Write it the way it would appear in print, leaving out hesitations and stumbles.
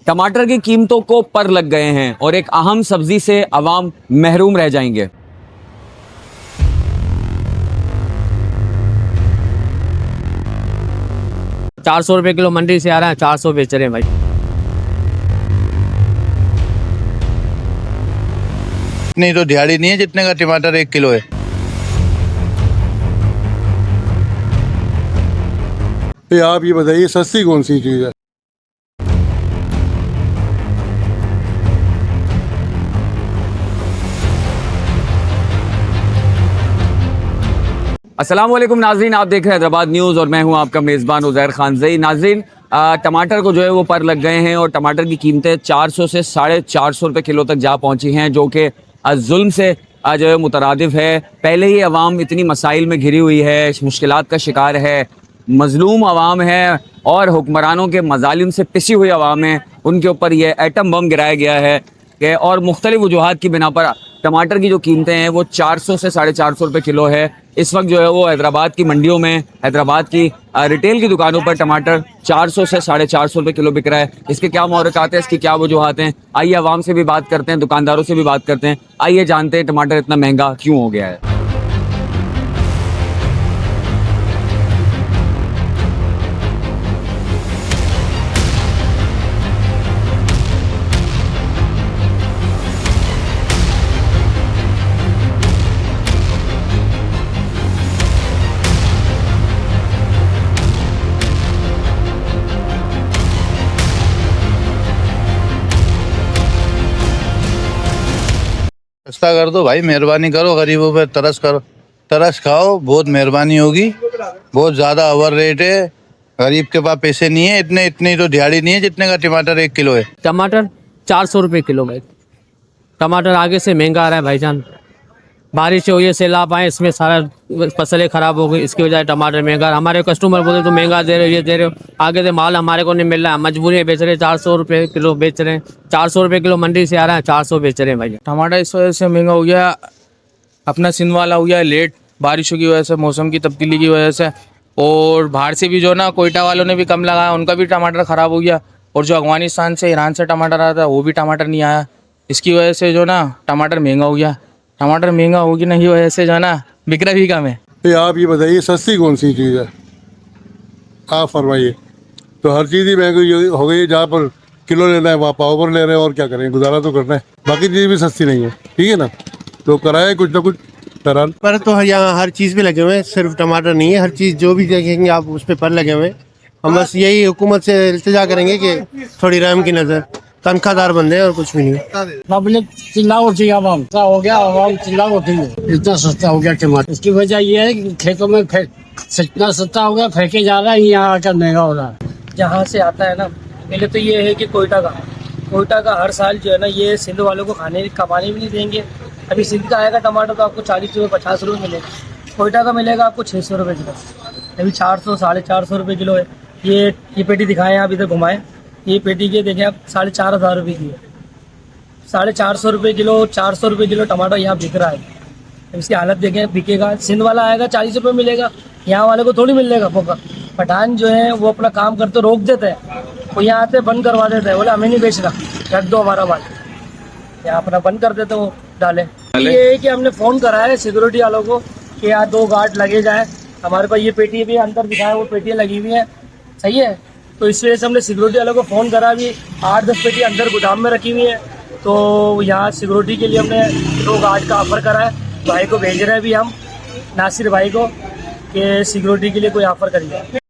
टमाटर की कीमतों को पर लग गए हैं और एक अहम सब्जी से अवाम महरूम रह जाएंगे। ₹400 किलो मंडी से आ रहा है, 400 बेच रहे हैं भाई। नहीं तो दिहाड़ी नहीं है जितने का टमाटर 1 किलो है। आप ये बताइए सस्ती कौन सी चीज़ है? अस्सलामुअलैकुम नाजरीन, आप देख रहे हैं हैदराबाद न्यूज़ और मैं हूं आपका मेज़बान उज़ैर खान ज़ई। नाजरीन, टमाटर को जो है वो पर लग गए हैं और टमाटर की कीमतें 400 से 450 रुपये किलो तक जा पहुंची हैं, जो कि जुल्म से जो है मुतरादिफ है। पहले ही अवाम इतनी मसाइल में घिरी हुई है, मुश्किलात का शिकार है, मजलूम अवाम है और हुक्मरानों के मजालिम से पिसी हुई अवाम है। उनके ऊपर ये एटम बम गिराया गया है कि और मुख्तलिफ वजूहात की बिना पर टमाटर की जो कीमतें हैं वो 400 से 450 रुपये किलो है। इस वक्त जो है वो हैदराबाद की मंडियों में, हैदराबाद की रिटेल की दुकानों पर टमाटर 400 से 450 रुपये किलो बिक रहा है। इसके क्या मुहर्रिकात हैं, इसकी क्या वजूहात हैं? आइए आवाम से भी बात करते हैं, दुकानदारों से भी बात करते हैं। आइए जानते हैं टमाटर इतना महंगा क्यों हो गया है। सस्ता कर दो भाई, मेहरबानी करो, गरीबों पे तरस करो, तरस खाओ, बहुत मेहरबानी होगी। बहुत ज़्यादा ओवर रेट है, गरीब के पास पैसे नहीं है इतने। इतनी तो दिहाड़ी नहीं है जितने का टमाटर 1 किलो है। टमाटर 400 रुपये किलो भाई। टमाटर आगे से महंगा आ रहा है भाईजान। बारिश हुई है, सैलाब आए, इसमें सारा फसलें ख़राब हो गई, इसकी वजह से टमाटर महंगा। हमारे कस्टमर बोले तो महंगा दे रहे हो, ये दे रहे हो, आगे से माल हमारे को नहीं मिल रहा है, मजबूरी है, बेच रहे हैं 400 रुपये किलो बेच रहे हैं। 400 रुपये किलो मंडी से आ रहा है, 400 बेच रहे हैं भाई। टमाटर इस वजह से महंगा हो गया, अपना सिंध वाला हो गया लेट, बारिशों की वजह से, मौसम की तब्दीली की वजह से, और बाहर से भी जो ना कोयटा वालों ने भी कम लगाया, उनका भी टमाटर ख़राब हो गया। और जो अफगानिस्तान से, ईरान से टमाटर आया था वो भी टमाटर नहीं आया। इसकी वजह से जो ना टमाटर महंगा हो गया। टमाटर महंगा होगी ना, की वजह से जो ना बिक रहा भी कम है। आप ये बताइए सस्ती कौन सी चीज़ है? आप फरमाइए। तो हर चीज़ ही महंगी हो गई है, जहाँ पर किलो लेना है वहाँ पाव पर ले रहे हैं, और क्या करें, गुजारा तो करना है। बाकी चीज़ भी सस्ती नहीं है, ठीक है ना, तो कराए कुछ ना कुछ तरह पर। तो यहाँ हर चीज़ पे लगे हुए हैं, सिर्फ टमाटर नहीं है, हर चीज़ जो भी देखेंगे आप उस पे लगे हुए हैं। हम बस यही हुकूमत से इल्तिजा करेंगे कि थोड़ी रहम की नज़र, तनख्वाहदार बंदे और कुछ भी नहीं। पब्लिक चिल्ला उठी, आवाम हो गया, आवाम चिल्ला उठी है, इतना सस्ता हो गया टमाटर। इसकी वजह ये है कि खेतों में इतना सस्ता हो गया, फेंके जा रहा है, यहाँ आकर महंगा हो रहा है। जहाँ से आता है ना, पहले तो ये है कि कोयटा का हर साल जो है ना, ये सिंध वालों को कमाने भी नहीं देंगे। अभी सिंध का आएगा टमाटर तो आपको 40 रुपये 50 रुपये मिलेगा, कोयटा का मिलेगा आपको 600 रुपये किलो। अभी 400 450 रुपये किलो है। ये पेटी दिखाएं आप, इधर घुमाएं, ये पेटी के देखें आप 4,500 रुपये की है। 450 रुपये किलो, 400 रुपये किलो टमाटर यहाँ बिक रहा है। इसकी हालत देखें, बिकेगा। सिंध वाला आएगा 40 रुपये मिलेगा, यहाँ वाले को थोड़ी मिलेगा। पठान जो है वो अपना काम करते रोक देते हैं, वो यहाँ आते बंद करवा देते हैं, बोले हमें नहीं बेचना, रख दो हमारा माल। यहाँ अपना बंद कर देते वो डाले। ये है कि हमने फ़ोन करा है सिक्योरिटी वालों को कि यहाँ 2 गार्ड लगे जाएँ। हमारे पास ये पेटी भी अंदर दिखाएं, वो पेटियाँ लगी हुई हैं, सही है। तो इस वजह से हमने सिक्योरिटी वालों को फ़ोन करा, भी 8-10 पेटी अंदर गोदाम में रखी हुई है। तो यहाँ सिक्योरिटी के लिए हमने 2 गार्ड का ऑफ़र करा है। भाई को भेज रहे हैं अभी हम, नासिर भाई को, कि सिक्योरिटी के लिए कोई ऑफ़र करिए।